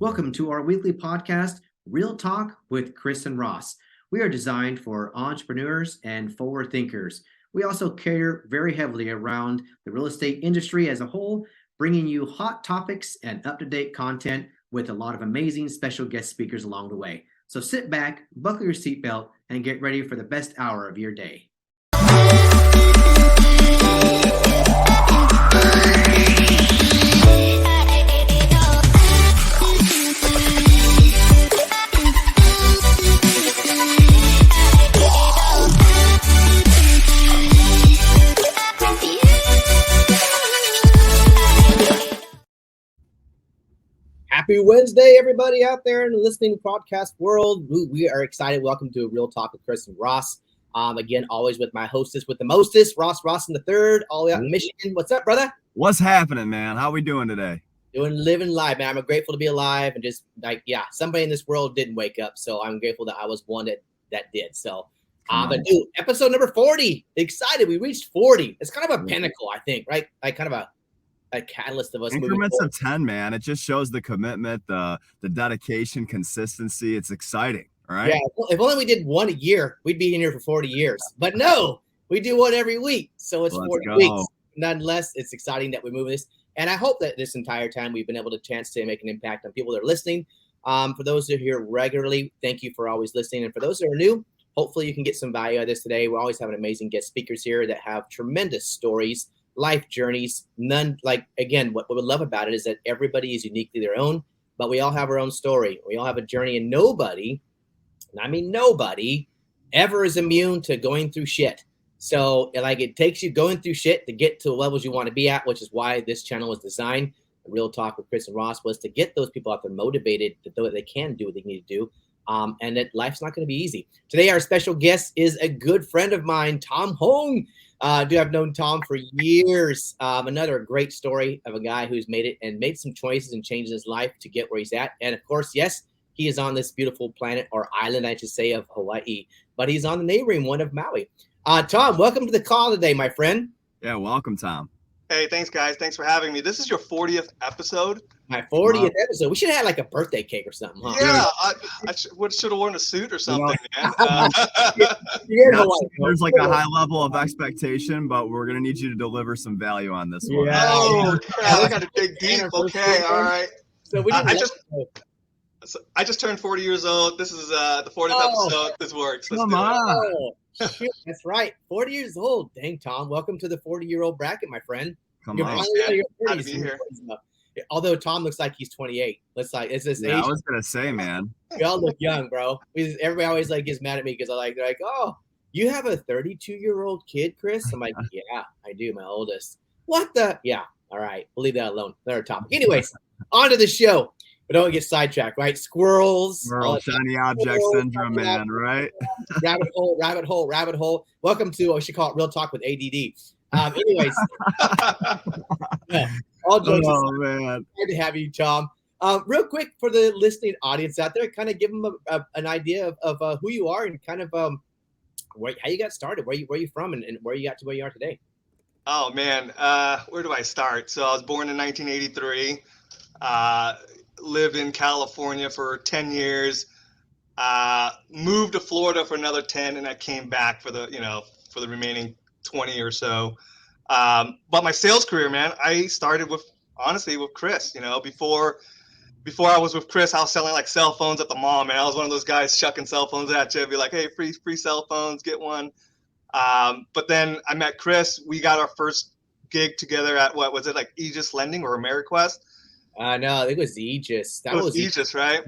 Welcome to our weekly podcast, Real Talk with Chris and Ross. We are designed for entrepreneurs and forward thinkers. We also cater very heavily around the real estate industry as a whole, bringing you hot topics and up-to-date content with a lot of amazing special guest speakers along the way. So sit back, buckle your seatbelt, and get ready for the best hour of your day. Happy Wednesday, everybody out there in the listening podcast world. We are excited. Welcome to a Real Talk with Chris and Ross. Again, always with my hostess with the mostest, Ross in the third, all the way out in Michigan. What's up, brother? What's happening, man? How we doing today? Living life, man. I'm grateful to be alive and just somebody in this world didn't wake up. So I'm grateful that I was one that did. So, but dude, episode number 40. Excited. We reached 40. It's kind of a pinnacle, I think, right? Like kind of a catalyst of us increments of 10, man. It just shows the commitment, the dedication, consistency. It's exciting, right? Yeah, if only we did one a year, we'd be in here for 40 years. But no, we do one every week, so it's 40 weeks. Nonetheless, it's exciting that we're moving this, and I hope that this entire time we've been able to chance to make an impact on people that are listening. For those that are here regularly, thank you for always listening, and for those that are new, hopefully you can get some value out of this today. We're always having amazing guest speakers here that have tremendous stories, life journeys. None, like, again, what we love about it is that everybody is uniquely their own, but we all have our own story. We all have a journey, and nobody, and I mean nobody, ever is immune to going through shit. So, like, it takes you going through shit to get to the levels you want to be at, which is why this channel was designed. Real Talk with Chris and Ross was to get those people out there motivated to know that they can do what they need to do, and that life's not going to be easy. Today, our special guest is a good friend of mine, Tomm Hoang. I've known Tom for years. Another great story of a guy who's made it and made some choices and changed his life to get where he's at. And of course, yes, he is on this beautiful planet or island, I should say, of Hawaii, but he's on the neighboring one of Maui. Tom, welcome to the call today, my friend. Yeah, welcome, Tom. Hey, thanks, guys. Thanks for having me. This is your 40th episode. My 40th episode. We should have had like a birthday cake or something, huh? Yeah, I should have worn a suit or something, man. There's like a high level of expectation, but we're going to need you to deliver some value on this one. Yeah. Oh, crap. I got to dig deep. Okay, all right. So I just turned 40 years old. This is the 40th episode. This works. Let's Come on. Shoot, that's right. 40 years old. Dang, Tom. Welcome to the 40-year-old bracket, my friend. Come on. Happy to be here. Although Tom looks like he's 28. Looks like it's this age. I was gonna say, man. We all look young, bro. Everybody always like gets mad at me because they're like, oh, you have a 32-year-old kid, Chris? I'm like, yeah, I do. My oldest. What the? Yeah. All right. We'll leave that alone. Another topic. Anyways, on to the show. But don't get sidetracked, right? Squirrels. Shiny object syndrome, man, right? Rabbit hole. Welcome to, I should call it Real Talk with ADD. Anyways. Yeah, all jokes aside, man. Glad to have you, Tom. Real quick for the listening audience out there, kind of give them an idea of who you are and kind of how you got started, where you from, and where you got to where you are today. Oh, man. Where do I start? So I was born in 1983. Lived in California for 10 years, moved to Florida for another 10, and I came back for the remaining 20 or so. But my sales career, man, I started honestly with Chris. Before I was with Chris, I was selling like cell phones at the mall, man. I was one of those guys chucking cell phones at you, be like, hey, free cell phones, get one. But then I met Chris. We got our first gig together at, what was it, like Aegis Lending or AmeriQuest? No, I think it was Aegis. That was Aegis, right?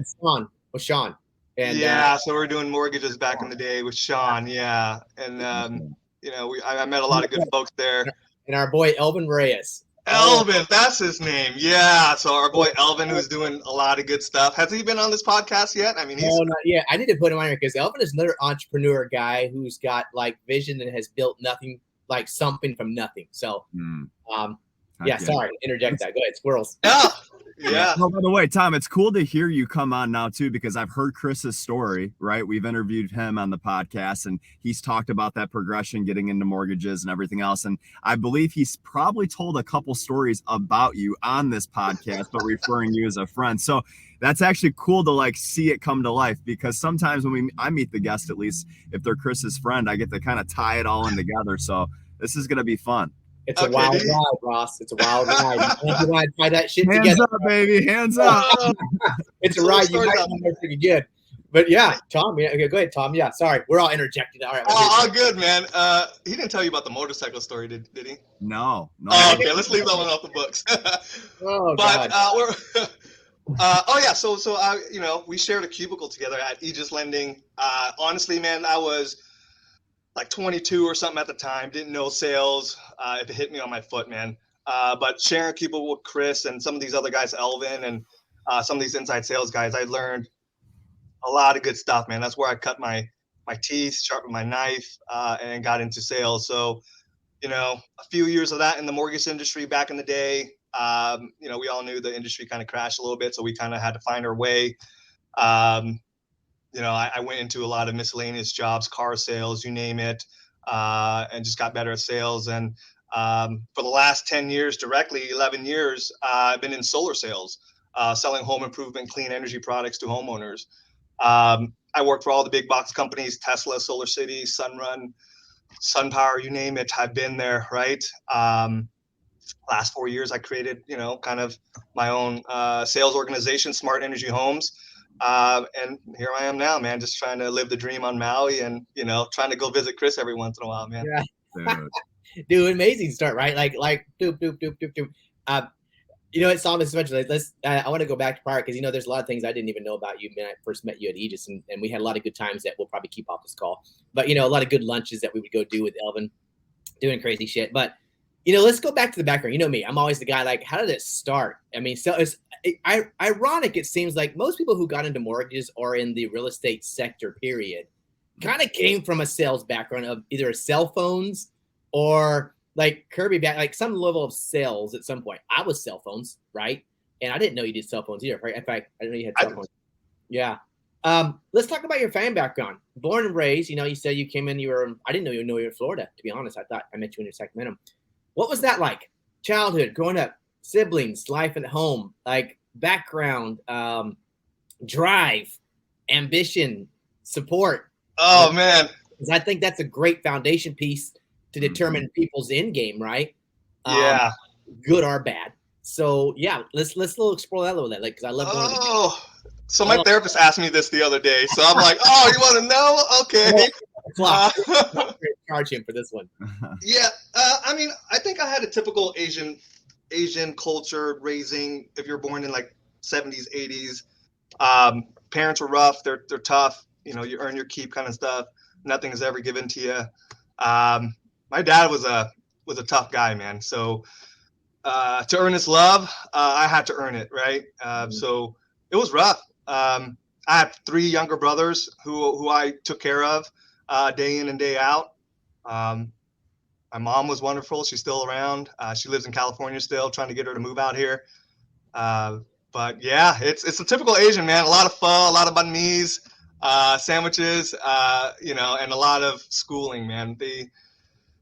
With Sean. And, so we were doing mortgages back in the day with Sean, yeah. And, I met a lot of good folks there. And our boy, Elvin Reyes. Elvin, that's his name. Yeah, so our boy Elvin, who's doing a lot of good stuff. Has he been on this podcast yet? I mean, no, not yet. I need to put him on here because Elvin is another entrepreneur guy who's got, like, vision and has built nothing, like something from nothing. So, sorry to interject that. Go ahead, squirrels. Yeah, Yeah. Oh, by the way, Tom, it's cool to hear you come on now too, because I've heard Chris's story, right? We've interviewed him on the podcast and he's talked about that progression, getting into mortgages and everything else. And I believe he's probably told a couple stories about you on this podcast, but referring you as a friend. So that's actually cool to like see it come to life, because sometimes when I meet the guest, at least if they're Chris's friend, I get to kind of tie it all in together. So this is going to be fun. It's a wild ride, Ross. It's a wild ride. You gotta tie that shit Hands together. up, baby. Hands up. It's a ride. You might not pretty good. But yeah, Tom. Yeah, okay, go ahead, Tom. Yeah, sorry, we're all interjecting. All right. All good, man. He didn't tell you about the motorcycle story, did he? No. Oh, okay. Let's leave that one off the books. Oh, but God. So we shared a cubicle together at Aegis Lending. Honestly, man, I was like 22 or something at the time. Didn't know sales. It hit me on my foot, man. But sharing a cubicle with Chris and some of these other guys, Elvin, and some of these inside sales guys, I learned a lot of good stuff, man. That's where I cut my teeth, sharpened my knife, and got into sales. So, a few years of that in the mortgage industry back in the day. We all knew the industry kind of crashed a little bit, so we kind of had to find our way. I went into a lot of miscellaneous jobs, car sales, you name it, and just got better at sales. And for the last 10 years, directly 11 years, I've been in solar sales, selling home improvement, clean energy products to homeowners. I worked for all the big box companies, Tesla, Solar City, Sunrun, SunPower, you name it. I've been there, right? Last 4 years, I created, kind of my own sales organization, Smart Energy Homes. And here I am now, man, just trying to live the dream on Maui and, trying to go visit Chris every once in a while, man. Yeah. Dude, amazing start, right? Like doop, doop, doop, doop, doop. It's almost mentioned. I want to go back to prior because there's a lot of things I didn't even know about you when I first met you at Aegis, and we had a lot of good times that we'll probably keep off this call. But a lot of good lunches that we would go do with Elvin, doing crazy shit. But let's go back to the background. You know me, I'm always the guy like, how did it start? I mean, so it's ironic. It seems like most people who got into mortgages or in the real estate sector, period, kind of came from a sales background of either cell phones or like Kirby back, like some level of sales at some point. I was cell phones, right? And I didn't know you did cell phones either. Right? In fact, I didn't know you had cell phones. Yeah. Let's talk about your fan background. Born and raised, you said you came in, I didn't know you were in Florida, to be honest. I thought I met you in Sacramento. What was that like? Childhood, growing up, siblings, life at home, like background, drive, ambition, support. Oh, man. Because I think that's a great foundation piece to determine people's end game, right? Yeah. Good or bad. So yeah, let's explore that a little bit, like, because I love going. So my therapist asked me this the other day. So I'm like, oh, you want to know? Okay. Charge him for this one. Yeah. I think I had a typical Asian culture raising. If you're born in like 70s, 80s, parents were rough. They're tough. You earn your keep kind of stuff. Nothing is ever given to you. My dad was a tough guy, man. So to earn his love, I had to earn it, right? So it was rough. I had 3 younger brothers who I took care of day in and day out. My mom was wonderful. She's still around. She lives in California still, trying to get her to move out here. But yeah, it's a typical Asian, man. A lot of pho, a lot of banh mi's, sandwiches, and a lot of schooling, man.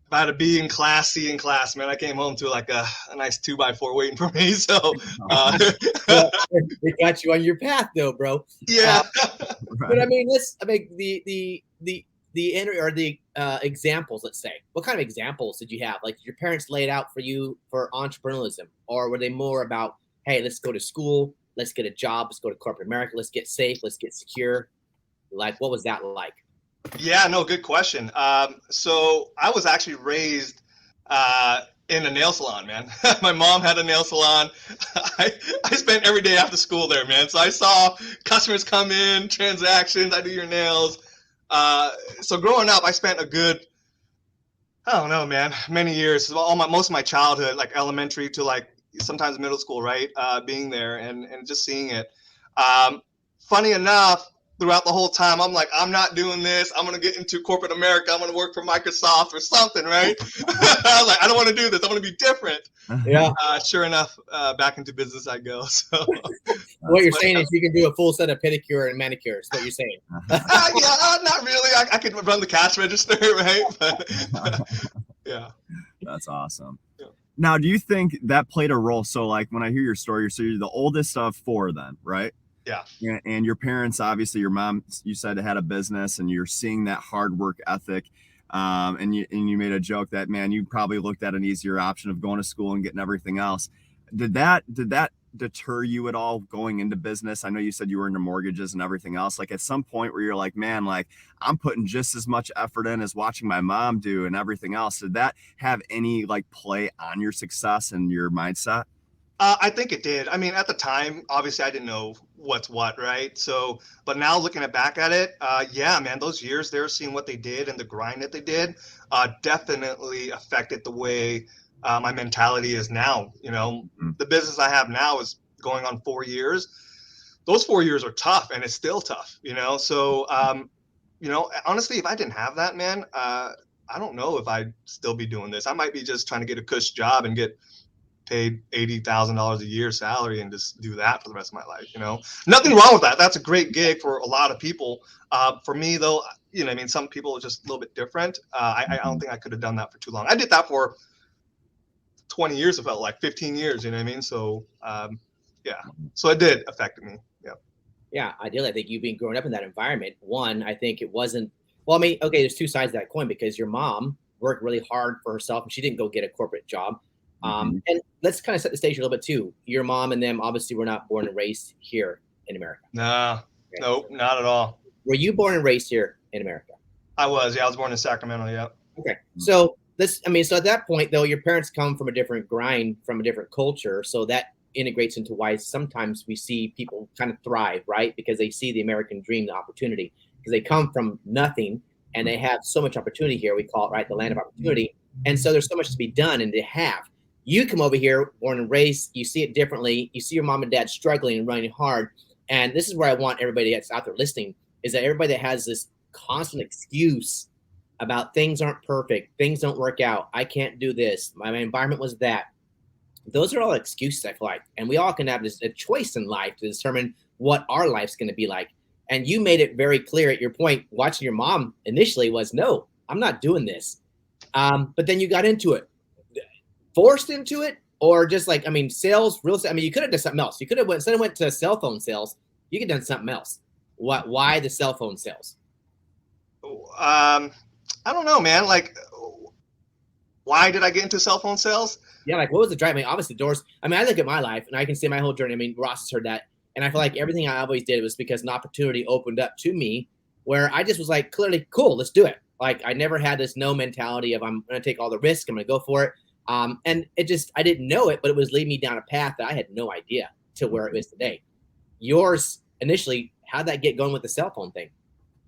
If I had a B in class, C in class, man, I came home to like a nice 2x4 waiting for me. So we got you on your path, though, bro. Yeah. But I mean, the examples. Let's say, what kind of examples did you have? Like, did your parents lay it out for you for entrepreneurialism, or were they more about, hey, let's go to school, let's get a job, let's go to corporate America, let's get safe, let's get secure? Like, what was that like? Yeah, no, good question. So I was actually raised in a nail salon, man. My mom had a nail salon. I spent every day after school there, man. So I saw customers come in, transactions, I do your nails. So growing up, I spent a good, I don't know, man, many years, most of my childhood, like elementary to like sometimes middle school, right? Being there and just seeing it. Funny enough, throughout the whole time, I'm like, I'm not doing this. I'm going to get into corporate America. I'm going to work for Microsoft or something, right? I was like, I don't want to do this. I want to be different. Yeah. Sure enough, back into business I go. So what you're saying is you can do a full set of pedicure and manicures. What you're saying? yeah, not really. I could run the cash register, right? But yeah. That's awesome. Yeah. Now, do you think that played a role? So like when I hear your story, so you're the oldest of 4 then, right? Yeah. And your parents, obviously your mom, you said had a business, and you're seeing that hard work ethic. And you made a joke that, man, you probably looked at an easier option of going to school and getting everything else. Did that deter you at all going into business? I know you said you were into mortgages and everything else. Like at some point where you're like, man, like I'm putting just as much effort in as watching my mom do and everything else. Did that have any like play on your success and your mindset? I think it did. I mean, at the time, obviously I didn't know what's what, right? So, but now looking back at it, yeah, man, those years there, seeing what they did and the grind that they did, definitely affected the way my mentality is now. You know, the business I have now is going on 4 years. Those 4 years are tough, and it's still tough, you know? So, you know, honestly, if I didn't have that, man, I don't know if I'd still be doing this. I might be just trying to get a cush job and get paid $80,000 a year salary and just do that for the rest of my life. You know, nothing wrong with that. That's a great gig for a lot of people. For me though, you know, I mean, some people are just a little bit different. I don't think I could have done that for too long. I did that for 20 years. It felt like 15 years, you know what I mean? So, yeah, so it did affect me. Yeah. Yeah. Ideally, I think you being growing up in that environment, one, I think it wasn't, well, I mean, okay, there's 2 sides of that coin, because your mom worked really hard for herself and she didn't go get a corporate job. And let's kind of set the stage a little bit too. Your mom and them obviously were not born and raised here in America. No, okay. Nope, not at all. Were you born and raised here in America? I was. Yeah, I was born in Sacramento. Yeah. Okay. So so at that point though, your parents come from a different grind, from a different culture. So that integrates into why sometimes we see people kind of thrive, right? Because they see the American dream, the opportunity, because they come from nothing and they have so much opportunity here. We call it, right, the land of opportunity. And so there's so much to be done and to have. You come over here, born and raised, you see it differently. You see your mom and dad struggling and running hard. And this is where I want everybody that's out there listening, is that everybody that has this constant excuse about things aren't perfect, things don't work out, I can't do this, my environment was that. Those are all excuses, I feel like. And we all can have a choice in life to determine what our life's going to be like. And you made it very clear at your point, watching your mom initially was, no, I'm not doing this. But then you got into it. Forced into it, or just like, I mean, sales, real estate. I mean, you could have done something else. You could have instead of went to cell phone sales, you could have done something else. Why the cell phone sales? I don't know, man. Like, why did I get into cell phone sales? Yeah, like what was the drive? I mean, obviously doors. I mean, I look at my life and I can see my whole journey. I mean, Ross has heard that, and I feel like everything I always did was because an opportunity opened up to me, where I just was like, clearly, cool, let's do it. Like I never had this no mentality of I'm going to take all the risk, I'm going to go for it. And it just, I didn't know it, but it was leading me down a path that I had no idea to where it is today. Yours initially, how'd that get going with the cell phone thing?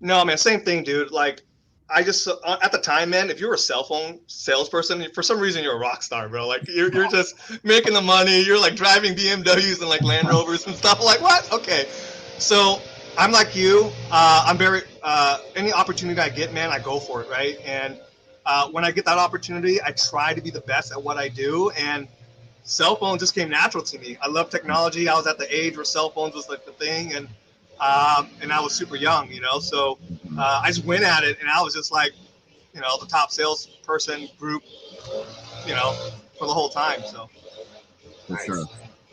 No, man, same thing, dude. Like I just, at the time, man, if you were a cell phone salesperson, for some reason you're a rock star, bro. Like you're just making the money. You're like driving BMWs and like Land Rovers and stuff. Like what? Okay. So I'm like you. I'm very, any opportunity I get, man, I go for it. Right. And when I get that opportunity, I try to be the best at what I do, and cell phones just came natural to me. I love technology. I was at the age where cell phones was like the thing, and I was super young, you know. So I just went at it, and I was just like, you know, the top salesperson group, you know, for the whole time. So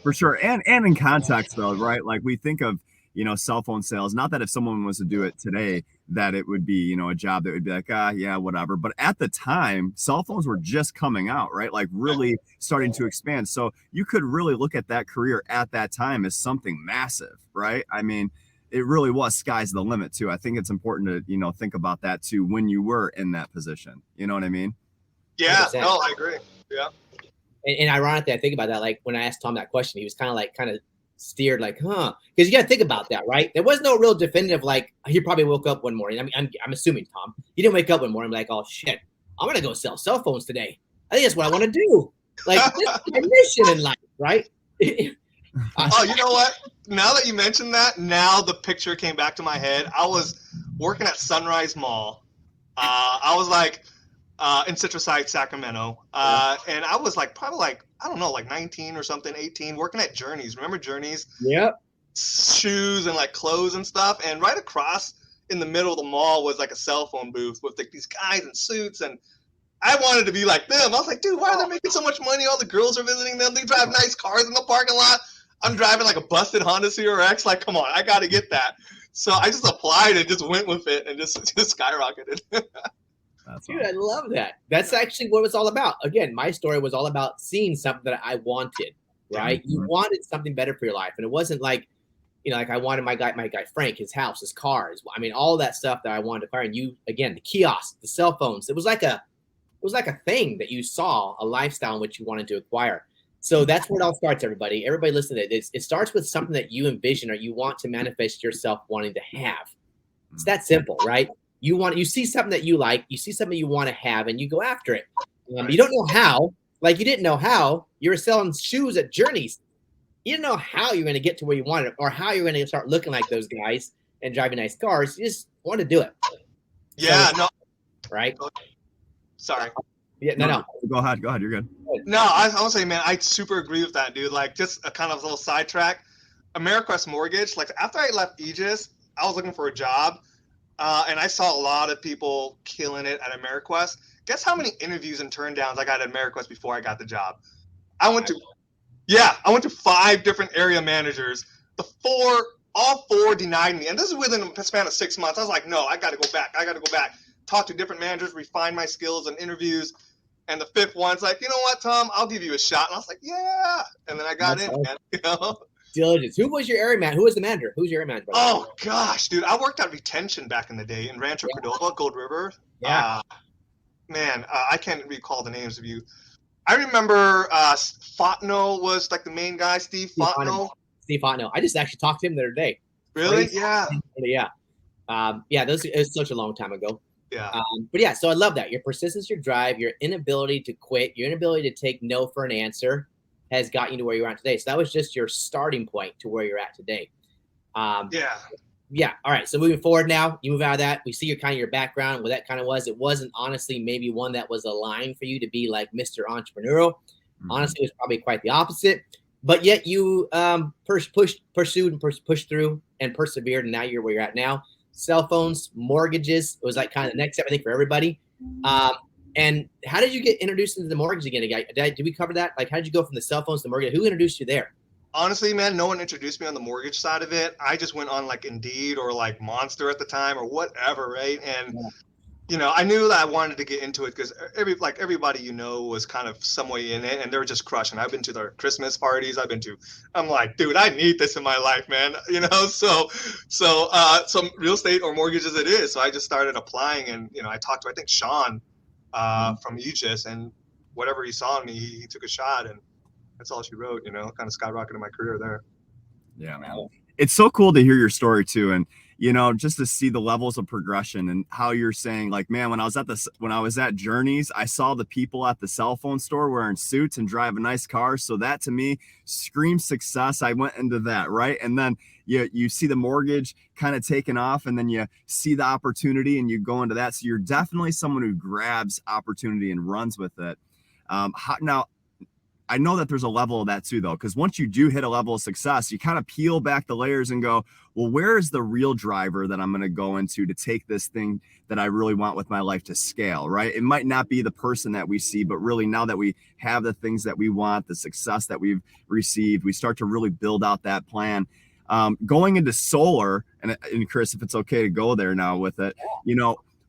for sure, and in context though, right? Like we think of, you know, cell phone sales. Not that if someone was to do it today, that it would be, you know, a job that would be like, yeah, whatever. But at the time, cell phones were just coming out, right? Like really starting to expand. So you could really look at that career at that time as something massive, right? I mean, it really was sky's the limit too. I think it's important to, you know, think about that too when you were in that position. You know what I mean? Yeah, 100%. No, I agree. Yeah. And ironically, I think about that. Like when I asked Tom that question, he was kind of steered like, because you got to think about that, right? There was no real definitive, like he probably woke up one morning. I mean, I'm assuming, Tom, you didn't wake up one morning like, oh shit, I'm going to go sell cell phones today. I think that's what I want to do. Like this is my mission in life, right? Oh, you know what? Now that you mentioned that, now the picture came back to my head. I was working at Sunrise Mall. I was like in Citrus Heights, Sacramento, and I was like probably like I don't know, like 19 or something, 18, working at Journeys. Remember Journeys? Yep. Shoes and like clothes and stuff. And right across in the middle of the mall was like a cell phone booth with like these guys in suits, and I wanted to be like them. I was like, dude, why are they making so much money? All the girls are visiting them. They drive nice cars in the parking lot. I'm driving like a busted Honda CRX. Like, come on, I got to get that. So I just applied and just went with it and just skyrocketed. Dude, I love that. That's actually what it's all about. Again, my story was all about seeing something that I wanted, right? Mm-hmm. You wanted something better for your life. And it wasn't like, like I wanted my guy Frank, his house, his cars. I mean, all that stuff that I wanted to acquire. And you, again, the kiosks, the cell phones. It was like a thing that you saw, a lifestyle in which you wanted to acquire. So that's where it all starts, everybody. Everybody listen to it. It starts with something that you envision or you want to manifest yourself wanting to have. It's that simple, right? You see something that you like, you see something you want to have, and you go after it. You don't know how, like you didn't know how you were selling shoes at Journeys. You didn't know how you're going to get to where you wanted or how you're going to start looking like those guys and driving nice cars. You just want to do it. Yeah, so, no. Right? Sorry. Yeah, no. Go ahead. You're good. No, I was saying, man, I super agree with that, dude. Like, just a kind of little sidetrack. AmeriQuest Mortgage, like, after I left Aegis, I was looking for a job, and I saw a lot of people killing it at AmeriQuest. Guess how many interviews and turndowns I got at AmeriQuest before I got the job? I went to 5 different area managers. All four denied me, and this is within a span of 6 months. I was like, no, I got to go back. Talk to different managers, refine my skills and interviews. And the 5th one's like, you know what, Tom, I'll give you a shot. And I was like, yeah. And then I got in, man. Diligence. Who was your area manager? Who was the manager? Who's your area manager? Oh, gosh, dude. I worked at retention back in the day in Rancho Cordova, Gold River. Yeah. I can't recall the names of you. I remember Fontenot was like the main guy, Steve Fontenot. Steve Fontenot. I just actually talked to him the other day. Really? Crazy. Yeah. It was such a long time ago. Yeah. But yeah, so I love that. Your persistence, your drive, your inability to quit, your inability to take no for an answer has got you to where you're at today. So that was just your starting point to where you're at today. Yeah. All right. So moving forward now, you move out of that. We see your background, what that kind of was. It wasn't honestly maybe one that was aligned for you to be like Mr. Entrepreneurial. Mm-hmm. Honestly, it was probably quite the opposite. But yet you pursued and pushed through and persevered. And now you're where you're at now. Cell phones, mortgages. It was like kind of the next step, I think, for everybody. And how did you get introduced into the mortgage again? Did we cover that? Like, how did you go from the cell phones to mortgage? Who introduced you there? Honestly, man, no one introduced me on the mortgage side of it. I just went on like Indeed or like Monster at the time or whatever, right? And I knew that I wanted to get into it because everybody was kind of some way in it, and they were just crushing. I've been to their Christmas parties. I'm like, dude, I need this in my life, man. So some real estate or mortgages it is. So I just started applying, and I talked to I think Sean from Aegis, and whatever he saw in me, he took a shot, and that's all she wrote. Kind of skyrocketed my career there. Yeah, man. It's so cool to hear your story too, and just to see the levels of progression and how you're saying, like, man, when I was at Journeys, I saw the people at the cell phone store wearing suits and driving nice cars. So that to me screams success. I went into that, right? And then you see the mortgage kind of taking off, and then you see the opportunity and you go into that. So you're definitely someone who grabs opportunity and runs with it. Now, I know that there's a level of that too, though, because once you do hit a level of success, you kind of peel back the layers and go, well, where is the real driver that I'm going to go into to take this thing that I really want with my life to scale, right? It might not be the person that we see, but really now that we have the things that we want, the success that we've received, we start to really build out that plan. Going into solar, and Chris, if it's okay to go there now with it,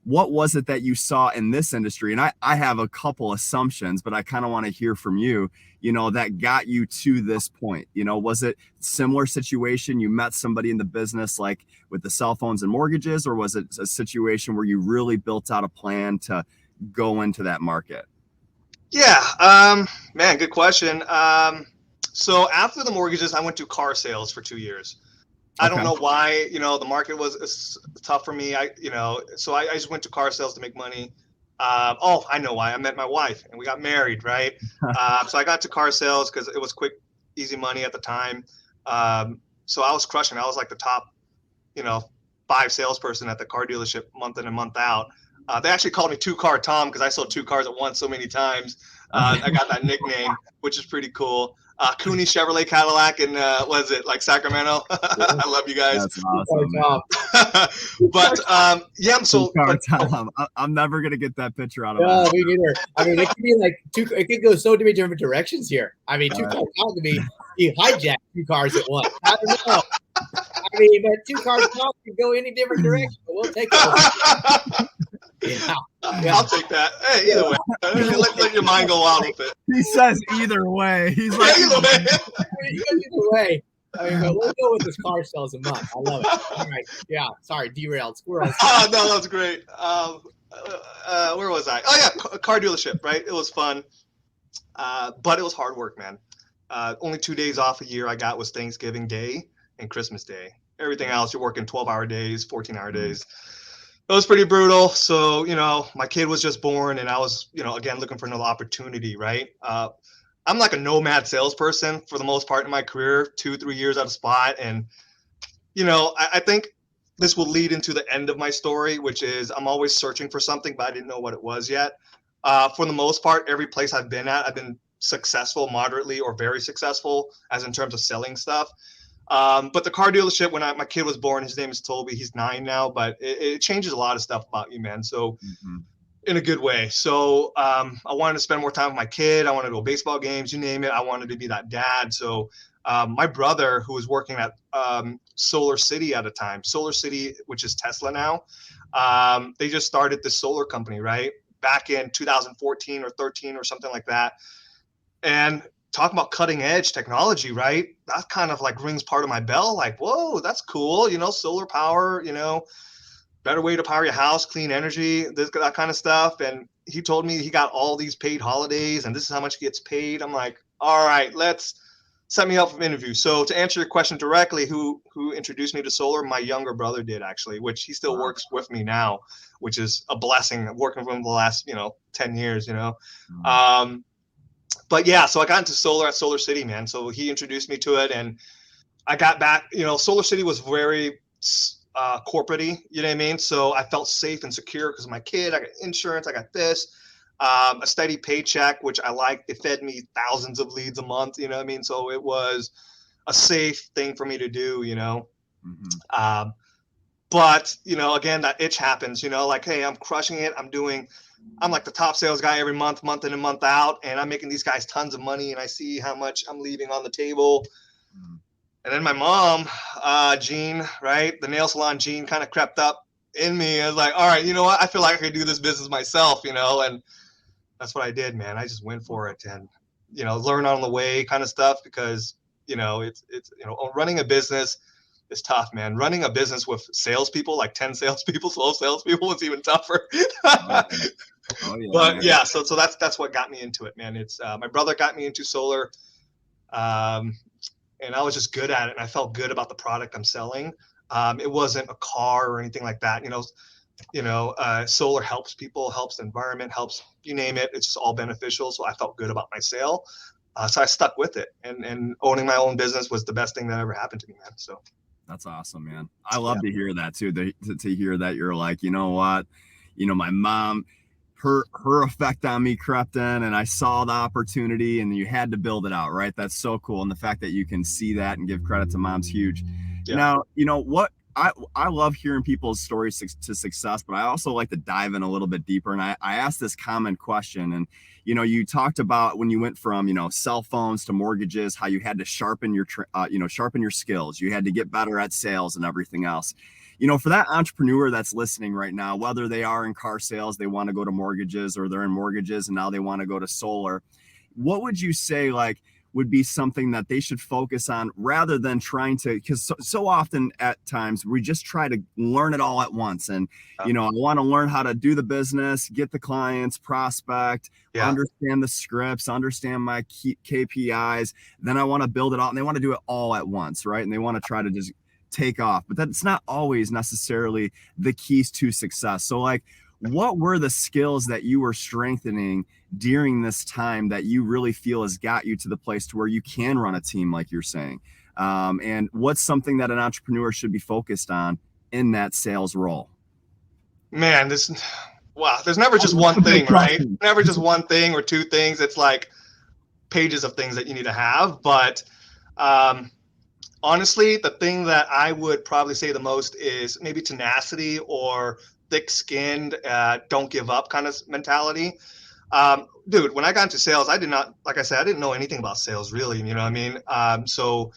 what was it that you saw in this industry? And I have a couple assumptions, but I kind of want to hear from you, that got you to this point. Was it similar situation? You met somebody in the business, like with the cell phones and mortgages, or was it a situation where you really built out a plan to go into that market? Yeah, man, good question. So after the mortgages, I went to car sales for 2 years. I don't know why, the market was tough for me. So I just went to car sales to make money. I know why. I met my wife and we got married, right? So I got to car sales because it was quick, easy money at the time. So I was crushing. I was like the top, 5 salesperson at the car dealership month in and month out. They actually called me Two Car Tom because I sold 2 cars at once so many times. I got that nickname, which is pretty cool. Cooney Chevrolet Cadillac in was it like Sacramento? I love you guys. That's awesome. But yeah, so Tom. I'm never gonna get that picture out of no, me neither. I mean, it could be like it could go so many different directions here. I mean, 2 Car Tom to me, he hijacked 2 cars at once. I don't know. I mean, but 2 Car Tom can go any different direction. But we'll take it. Yeah. I'll take that. Hey, either way, let your mind go wild with it. He says either way. He's like either way. Either way. I mean, but we'll go with this car sales a month. I love it. All right. Yeah. Sorry, derailed. Squirrels. Oh, no, that's great. Where was I? Oh, yeah, car dealership, right? It was fun, but it was hard work, man. Only 2 days off a year I got was Thanksgiving Day and Christmas Day. Everything else, you're working 12-hour days, 14-hour days. It was pretty brutal. So, my kid was just born and I was, again, looking for another opportunity, right? I'm like a nomad salesperson for the most part in my career, 2-3 years at a spot. And, I think this will lead into the end of my story, which is I'm always searching for something, but I didn't know what it was yet. For the most part, every place I've been at, I've been successful, moderately, or very successful as in terms of selling stuff. But the car dealership, when my kid was born, his name is Toby. He's 9 now, but it changes a lot of stuff about you, man. So in a good way. So I wanted to spend more time with my kid. I wanted to go baseball games, you name it. I wanted to be that dad. So my brother, who was working at Solar City at the time, Solar City, which is Tesla now, they just started this solar company, right? Back in 2014 or 13 or something like that. And talking about cutting edge technology, right? That kind of like rings part of my bell. Like, whoa, that's cool. Solar power, better way to power your house, clean energy, that kind of stuff. And he told me he got all these paid holidays and this is how much he gets paid. I'm like, all right, let's set me up for an interview. So to answer your question directly, who introduced me to solar? My younger brother did, actually, which he still works with me now, which is a blessing. I'm working with him the last, 10 years, But yeah, so I got into solar at Solar City, man. So he introduced me to it and I got back, Solar City was very corporate-y, you know what I mean? So I felt safe and secure because of my kid. I got insurance, I got this, a steady paycheck, which I liked. They fed me thousands of leads a month, you know what I mean? So it was a safe thing for me to do, But, again, that itch happens, like, hey, I'm crushing it. I'm like the top sales guy every month in and month out, and I'm making these guys tons of money, and I see how much I'm leaving on the table. And then my mom, Jean, right, the nail salon Jean, kind of crept up in me. I was like, all right, you know what? I feel like I could do this business myself, and that's what I did, man. I just went for it and, learn on the way kind of stuff because, it's running a business is tough, man. Running a business with salespeople, like 10 salespeople, 12 salespeople, is even tougher. Oh, yeah, but man. yeah, so that's what got me into it, man. It's my brother got me into solar, and I was just good at it, and I felt good about the product I'm selling. It wasn't a car or anything like that, solar helps people, helps the environment, helps you name it. It's just all beneficial. So I felt good about my sale. So I stuck with it, and owning my own business was the best thing that ever happened to me, man. So that's awesome, man. I love to hear that too. To hear that you're like, you know what, my mom, her effect on me crept in and I saw the opportunity and you had to build it out, right? That's so cool. And the fact that you can see that and give credit to mom's huge. Yeah. Now, what I love hearing people's stories to success, but I also like to dive in a little bit deeper. And I asked this common question, and you talked about when you went from cell phones to mortgages, how you had to sharpen your skills. You had to get better at sales and everything else. For that entrepreneur that's listening right now, whether they are in car sales, they want to go to mortgages, or they're in mortgages and now they want to go to solar, what would you say would be something that they should focus on rather than trying to, because so often at times we just try to learn it all at once. And, I want to learn how to do the business, get the clients, prospect, understand the scripts, understand my KPIs. Then I want to build it all, and they want to do it all at once. Right. And they want to try to just take off, but that's not always necessarily the keys to success. So what were the skills that you were strengthening during this time that you really feel has got you to the place to where you can run a team, like you're saying? And what's something that an entrepreneur should be focused on in that sales role? Man, there's never just one thing, right? Never just one thing or two things. It's like pages of things that you need to have. But honestly, the thing that I would probably say the most is maybe tenacity or thick-skinned, don't give up kind of mentality. Dude, when I got into sales, I didn't know anything about sales really, you know what I mean? So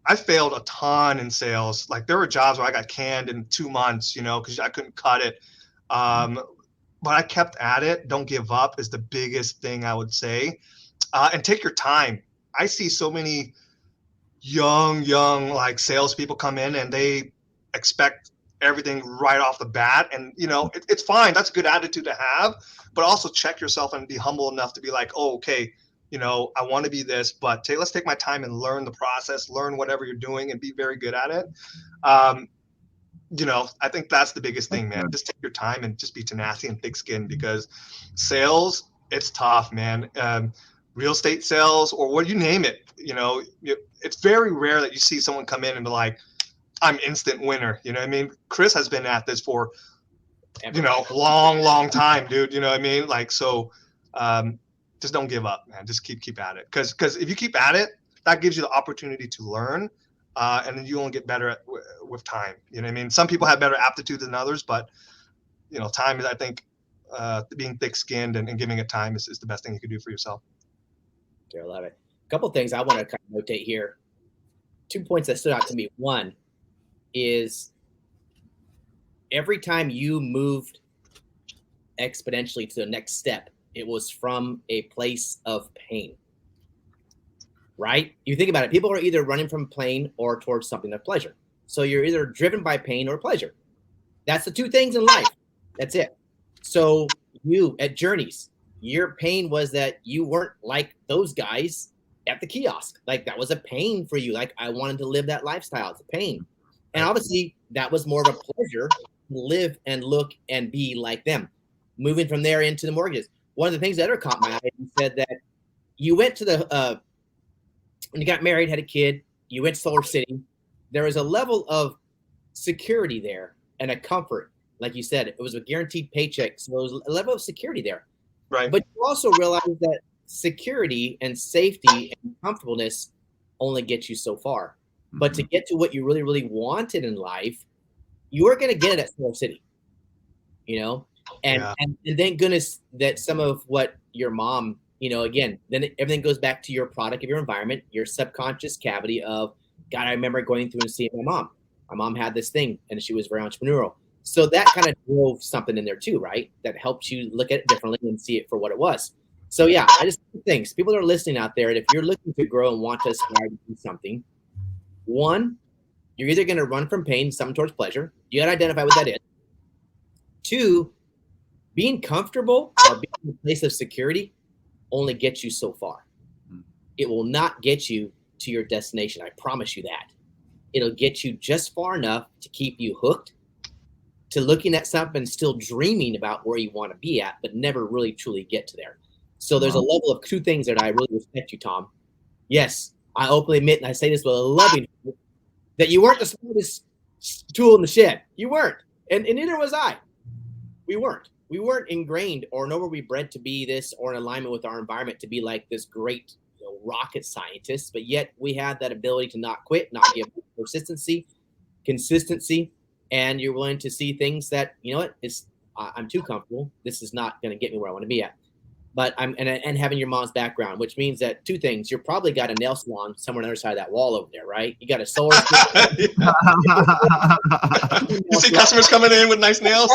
I failed a ton in sales. Like there were jobs where I got canned in 2 months, you know, because I couldn't cut it. But I kept at it. Don't give up is the biggest thing I would say. And take your time. I see so many young like salespeople come in and they expect everything right off the bat. And, you know, it's fine. That's a good attitude to have. But also check yourself and be humble enough to be like, oh, okay, you know, I want to be this, but let's take my time and learn the process, learn whatever you're doing and be very good at it. You know, I think that's the biggest thing, man. Just take your time and just be tenacity and thick skin because sales, it's tough, man. Real estate sales or what you name it, you know, it's very rare that you see someone come in and be like, I'm instant winner. You know what I mean? Chris has been at this for, you know, long time, dude. You know what I mean? Like, so just don't give up, man. Just keep at it. Because if you keep at it, that gives you the opportunity to learn. And then you only get better with time. You know what I mean? Some people have better aptitude than others, but, you know, time is, I think, being thick-skinned and giving it time is the best thing you can do for yourself. I love it. A couple of things I want to kind of notate here. 2 points that stood out to me. One is every time you moved exponentially to the next step, it was from a place of pain, right? You think about it. People are either running from pain or towards something of pleasure. So you're either driven by pain or pleasure. That's the two things in life. That's it. So you at Journeys, your pain was that you weren't like those guys at the kiosk. Like that was a pain for you. Like I wanted to live that lifestyle. It's a pain. And obviously that was more of a pleasure to live and look and be like them. Moving from there into the mortgages. One of the things that ever caught my eye, you said that you went to the, when you got married, had a kid, you went to Solar City. There was a level of security there and a comfort. Like you said, it was a guaranteed paycheck. So there was a level of security there. Right. But you also realize that security and safety and comfortableness only get you so far. But to get to what you really, really wanted in life, you are going to get it at Solar City, you know? And thank goodness that some of what your mom, you know, again, then everything goes back to your product of your environment, your subconscious cavity of, God, I remember going through and seeing my mom. My mom had this thing and she was very entrepreneurial. So that kind of drove something in there too, right? That helps you look at it differently and see it for what it was. So yeah, I just think people that are listening out there, and if you're looking to grow and want to aspire to do something, one, you're either going to run from pain, something towards pleasure. You got to identify what that is. Two, being comfortable or being in a place of security only gets you so far. It will not get you to your destination. I promise you that. It'll get you just far enough to keep you hooked to looking at something, still dreaming about where you want to be at, but never really truly get to there. So there's a level of two things that I really respect you, Tom. Yes, I openly admit, and I say this with a loving heart, that you weren't the smartest tool in the shed. You weren't. And neither was I. We weren't. We weren't ingrained, or nor were we bred to be this or in alignment with our environment to be like this great, you know, rocket scientist. But yet we had that ability to not quit, not give up, persistency, consistency, and you're willing to see things that, you know what, I'm too comfortable. This is not going to get me where I want to be at. But and having your mom's background, which means that two things. You're probably got a nail salon somewhere on the other side of that wall over there, right? You got a solar. You see customers coming in with nice nails.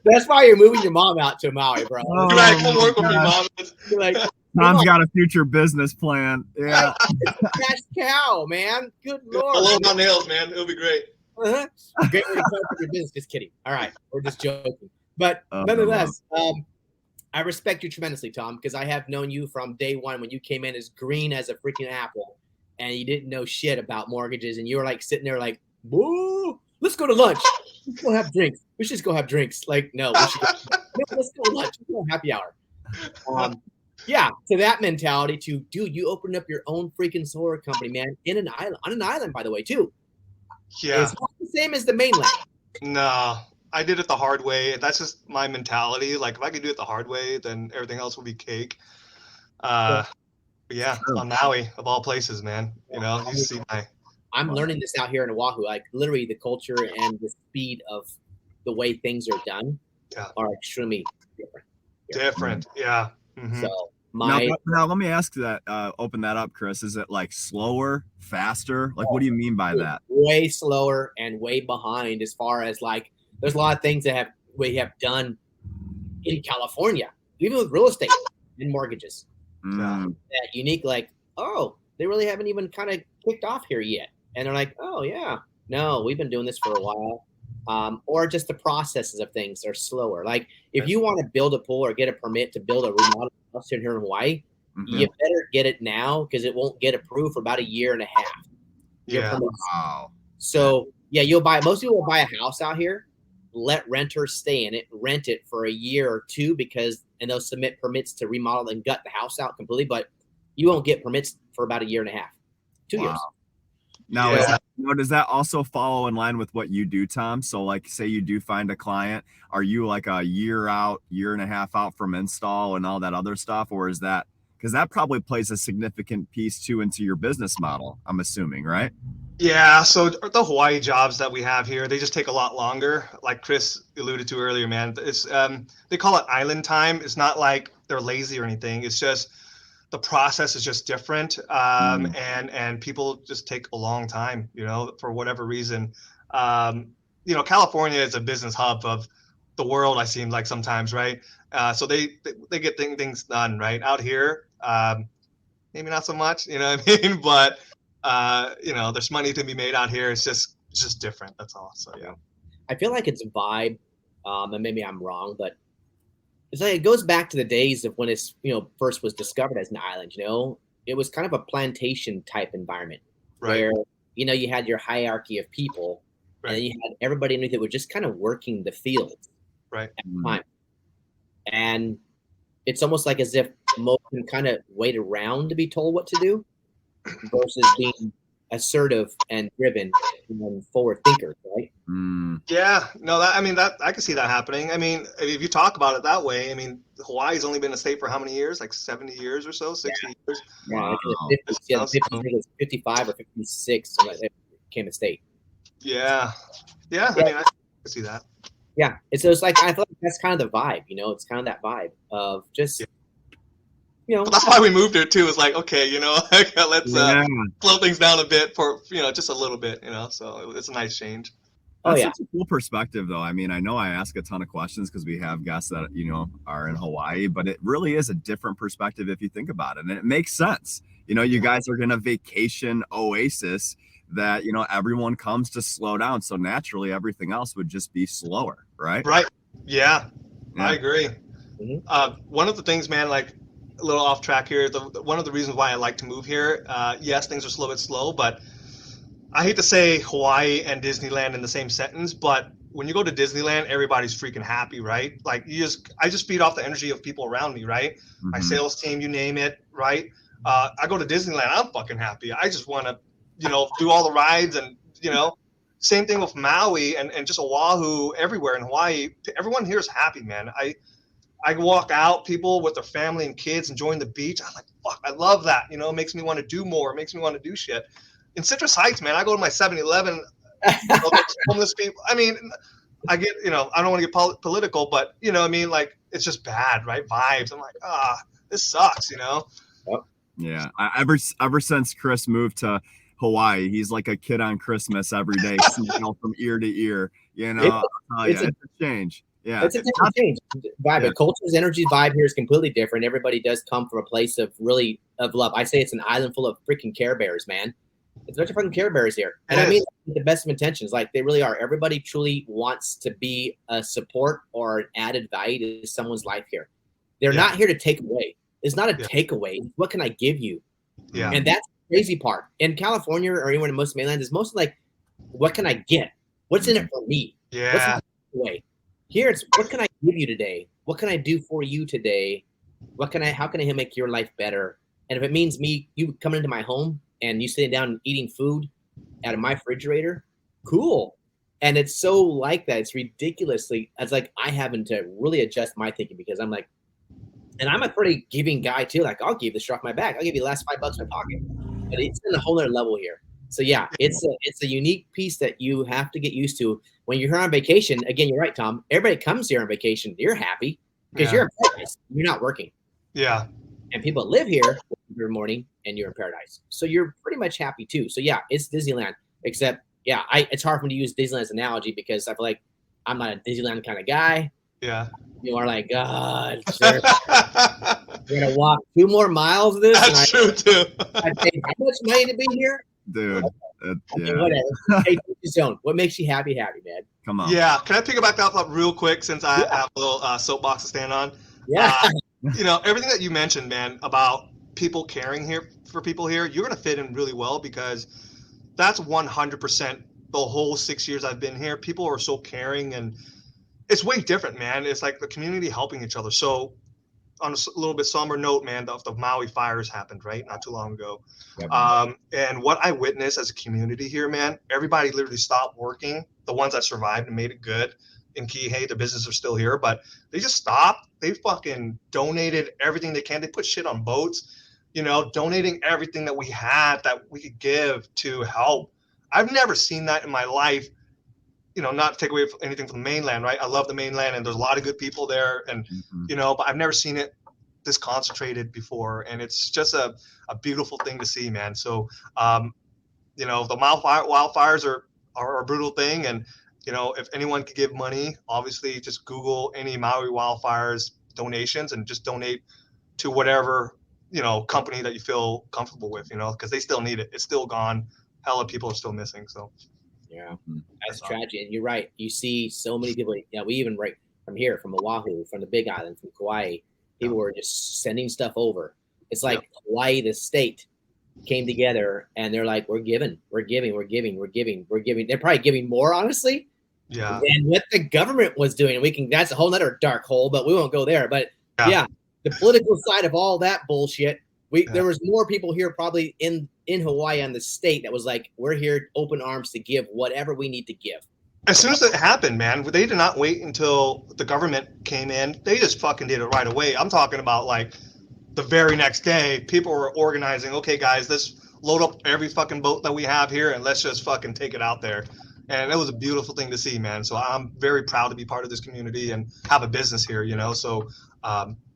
That's why you're moving your mom out to Maui, bro. You're like, come work with me, mom. You're like, Tom's got a future business plan. Yeah. Cash cow, man. Good Lord. I love my nails, man. It'll be great. Great way to start your business. Just kidding. All right. We're just joking. But nonetheless, I respect you tremendously, Tom, because I have known you from day one when you came in as green as a freaking apple and you didn't know shit about mortgages. And you were like sitting there like, whoa, let's go to lunch. Let's go have drinks. We should just go have drinks. Like, no, we should let's go to lunch. Let's go happy hour. Yeah, to that mentality to, dude, you opened up your own freaking solar company, man, in an island, on an island, by the way, too. Yeah. It's not the same as the mainland. No, I did it the hard way. That's just my mentality. Like if I could do it the hard way, then everything else would be cake. But yeah, on Maui of all places, man. You know, you see I'm learning this out here in Oahu. Like literally, the culture and the speed of the way things are done are extremely different. Different, yeah. So now let me ask that. Open that up, Chris. Is it like slower, faster? Like, what do you mean by that? Way slower and way behind as far as like, there's a lot of things that we have done in California, even with real estate and mortgages. That unique, like, oh, they really haven't even kind of kicked off here yet. And they're like, oh yeah, no, we've been doing this for a while. Or just the processes of things are slower. Like if you want to build a pool or get a permit to build a remodel house here in Hawaii, you better get it now because it won't get approved for about a year and a half. Wow. So most people will buy a house out here, let renters stay in it, rent it for a year or two and they'll submit permits to remodel and gut the house out completely, but you won't get permits for about a year and a half, 2 years. Now, does that also follow in line with what you do, Tom? So like, say you do find a client, are you like a year and a half out from install and all that other stuff? Or is that, because that probably plays a significant piece too into your business model, I'm assuming, right? Yeah, so the Hawaii jobs that we have here, they just take a lot longer. Like Chris alluded to earlier, man, it's they call it island time. It's not like they're lazy or anything. It's just the process is just different, and people just take a long time, you know, for whatever reason. You know, California is a business hub of the world. I seem like sometimes, right? So they get things done, right? Out here, maybe not so much, you know what I mean? But you know, there's money to be made out here. It's just different. That's all. So yeah, I feel like it's a vibe, and maybe I'm wrong, but it's like it goes back to the days of when it's first was discovered as an island. You know, it was kind of a plantation type environment where you had your hierarchy of people, and then you had everybody underneath it was just kind of working the fields at the time. And it's almost like as if most can kind of wait around to be told what to do versus being assertive and driven and forward thinkers, right? Yeah, no, I can see that happening. I mean, if you talk about it that way, I mean, Hawaii's only been a state for how many years? Like 70 years or so, 60 years. Yeah, wow. 55 or 56 when it became a state. Yeah. I mean, I can see that. Yeah, it's like I feel like that's kind of the vibe. It's kind of that vibe of just. But that's why we moved here too. It's like, okay, let's slow things down a bit for just a little bit, So it's a nice change. That's such a cool perspective, though. I mean, I know I ask a ton of questions because we have guests that are in Hawaii, but it really is a different perspective if you think about it, and it makes sense. You guys are in a vacation oasis that everyone comes to slow down, so naturally everything else would just be slower, right? Right. Yeah. I agree. One of the things, man, like. A little off track here. One of the reasons why I like to move here, yes, things are slow, but I hate to say Hawaii and Disneyland in the same sentence, but when you go to Disneyland, everybody's freaking happy, right? Like I just feed off the energy of people around me, right? My sales team, you name it, right? I go to Disneyland, I'm fucking happy. I just want to, do all the rides and, same thing with Maui and just Oahu, everywhere in Hawaii. Everyone here is happy, man. I walk out, people with their family and kids enjoying the beach. I'm like, fuck, I love that. It makes me want to do more. It makes me want to do shit. In Citrus Heights, man, I go to my 7-Eleven, homeless people. I mean, I get, I don't want to get political, but, I mean, like, it's just bad, right? Vibes. I'm like, this sucks, Yeah. Ever since Chris moved to Hawaii, he's like a kid on Christmas every day, smiling from ear to ear. It's a change. Yeah, it's a different change vibe. Yeah. Culture's energy vibe here is completely different. Everybody does come from a place of love. I say it's an island full of freaking Care Bears, man. It's a bunch of fucking Care Bears here, and I mean the best of intentions. Like they really are. Everybody truly wants to be a support or an added value to someone's life here. They're not here to take away. It's not a takeaway. What can I give you? Yeah, and that's the crazy part. In California or anywhere in most mainland is mostly like, what can I get? What's in it for me? Yeah. What's in it way? Here it's what can I give you today? What can I do for you today? How can I make your life better? And if it means you coming into my home and you sitting down and eating food out of my refrigerator, cool. And it's so like that. It's ridiculously, it's like I having to really adjust my thinking because I'm like, and I'm a pretty giving guy too. Like I'll give the shirt off my back. I'll give you the last $5 in my pocket. But it's in a whole other level here. So yeah, it's a unique piece that you have to get used to when you're here on vacation. Again, you're right, Tom. Everybody comes here on vacation. You're happy because you're in paradise. You're not working. Yeah. And people that live here every morning and you're in paradise. So you're pretty much happy too. So yeah, it's Disneyland. Except, yeah, it's hard for me to use Disneyland as an analogy because I feel like I'm not a Disneyland kind of guy. Yeah. You are like, God, sir, we're gonna walk 2 more miles of this. That's true too. I paid how much money to be here? Dude. I mean, whatever. Hey, zone. What makes you happy, man? Come on. Yeah. Can I pick back that up real quick since I have a little soapbox to stand on? Yeah. Everything that you mentioned, man, about people caring here for people here, you're going to fit in really well because that's 100% the whole 6 years I've been here. People are so caring and it's way different, man. It's like the community helping each other. So on a little bit somber note, man, the Maui fires happened, right? Not too long ago. Yep. And what I witnessed as a community here, man, everybody literally stopped working. The ones that survived and made it good in Kihei, the businesses are still here, but they just stopped. They fucking donated everything they can. They put shit on boats, donating everything that we had that we could give to help. I've never seen that in my life. Not to take away anything from the mainland, right? I love the mainland and there's a lot of good people there and, but I've never seen it this concentrated before. And it's just a beautiful thing to see, man. So, the wildfires are a brutal thing. And, if anyone could give money, obviously just Google any Maui wildfires donations and just donate to whatever, company that you feel comfortable with, because they still need it. It's still gone. Hella people are still missing. So. Yeah, that's tragic. And you're right. You see so many people. We even right from here, from Oahu, from the Big Island, from Kauai, people were just sending stuff over. It's like Hawaii, the state, came together and they're like, we're giving. They're probably giving more, honestly. Yeah. And what the government was doing, that's a whole nother dark hole, but we won't go there. But yeah the political side of all that bullshit. There was more people here probably in Hawaii on the state that was like, we're here open arms to give whatever we need to give. As soon as it happened, man, they did not wait until the government came in. They just fucking did it right away. I'm talking about like the very next day, people were organizing, okay, guys, let's load up every fucking boat that we have here and let's just fucking take it out there. And it was a beautiful thing to see, man. So I'm very proud to be part of this community and have a business here, So,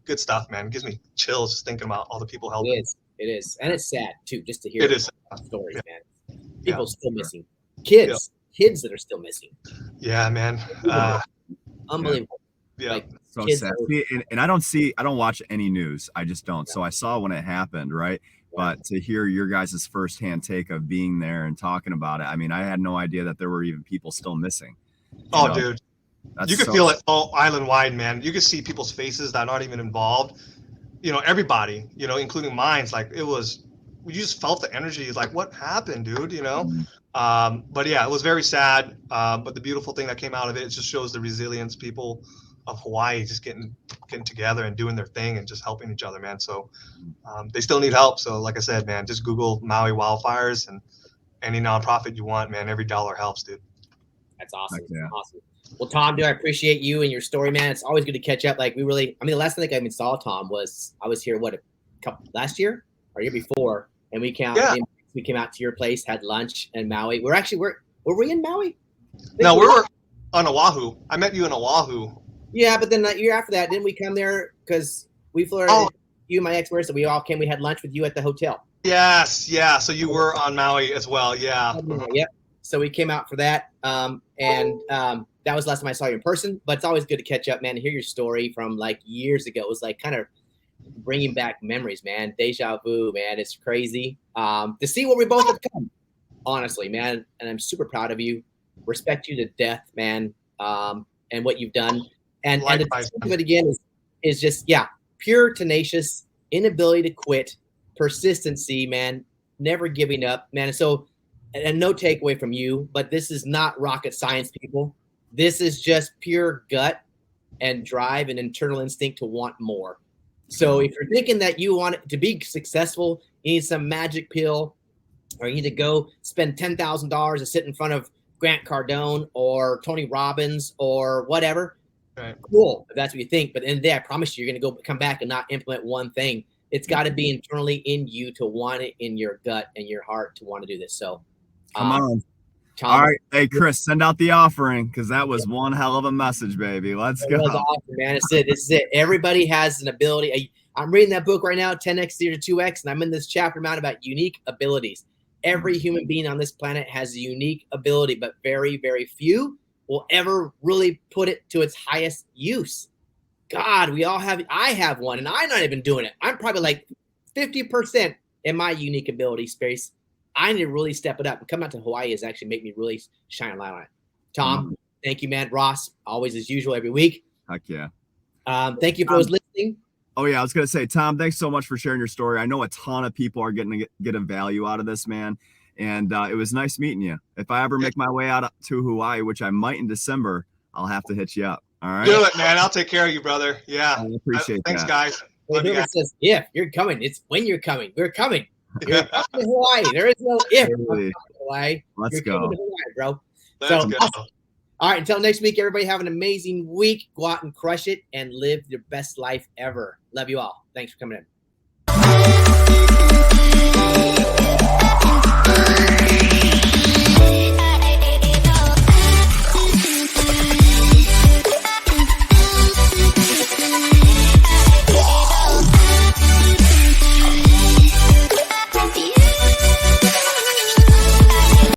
good stuff, man. It gives me chills just thinking about all the people helping. It is. And it's sad too, just to hear stories, man. People still missing. Kids that are still missing. Yeah, man. Unbelievable. Yeah. Like, so sad. And I don't watch any news. I just don't. So I saw when it happened, right? But to hear your guys' firsthand take of being there and talking about it, I mean, I had no idea that there were even people still missing. Dude. You could feel it all island wide, man. You could see people's faces that aren't even involved. Everybody, including mine. Like we just felt the energy. Like, what happened, dude? But yeah, it was very sad. But the beautiful thing that came out of it just shows the resilience people of Hawaii just getting together and doing their thing and just helping each other, man. So they still need help. So like I said, man, just Google Maui wildfires and any nonprofit you want, man. Every dollar helps, dude. That's awesome. Awesome. Well, Tom, I appreciate you and your story, man. It's always good to catch up. Like the last thing I even saw Tom was I was here last year or year before, and we came out to your place, had lunch in Maui. Were we in Maui? No, we were on Oahu. I met you in Oahu. Yeah, but then that year after that, didn't we come there because we flew? You and my ex were, so we all came. We had lunch with you at the hotel. Yes, yeah. So you were on Maui as well, yeah. Yep. So we came out for that, and that was the last time I saw you in person. But it's always good to catch up, man. To hear your story from like years ago, it was like kind of bringing back memories, man. Deja vu, man. It's crazy to see what we both have come. Honestly, man, and I'm super proud of you. Respect you to death, man, and what you've done. And the of it again is just pure tenacious, inability to quit, persistency, man, never giving up, man. So. And no takeaway from you, but this is not rocket science, people. This is just pure gut and drive and internal instinct to want more. So if you're thinking that you want to be successful, you need some magic pill, or you need to go spend $10,000 to sit in front of Grant Cardone or Tony Robbins or whatever. Right. Cool, if that's what you think. But at the end of the day, I promise you, you're going to come back and not implement one thing. It's got to be internally in you to want it, in your gut and your heart to want to do this. So come on. Tom, all right. Hey, Chris, send out the offering, because that was one hell of a message, baby. Let's go. Awesome, man. It's it. This is it. Everybody has an ability. I'm reading that book right now, 10x to 2x, and I'm in this chapter now about unique abilities. Every human being on this planet has a unique ability, but very, very few will ever really put it to its highest use. God, we all have. I have one, and I'm not even doing it. I'm probably like 50% in my unique ability space. I need to really step it up, and coming out to Hawaii has actually made me really shine a light on it. Tom, thank you, man. Ross, always as usual every week. Heck yeah. Thank you for those listening. Oh yeah, I was gonna say, Tom, thanks so much for sharing your story. I know a ton of people are getting a value out of this, man. And it was nice meeting you. If I ever make my way out to Hawaii, which I might in December, I'll have to hit you up. All right. Do it, man. I'll take care of you, brother. Yeah. I appreciate Thanks, that. guys. Well, whoever says if you're coming, it's when you're coming. We're coming. You're coming to Hawaii. There is no if. Hey, Hawaii. let's you're go. coming to Hawaii, bro. Let's go. All right. Until next week, everybody have an amazing week. Go out and crush it and live your best life ever. Love you all. Thanks for coming in.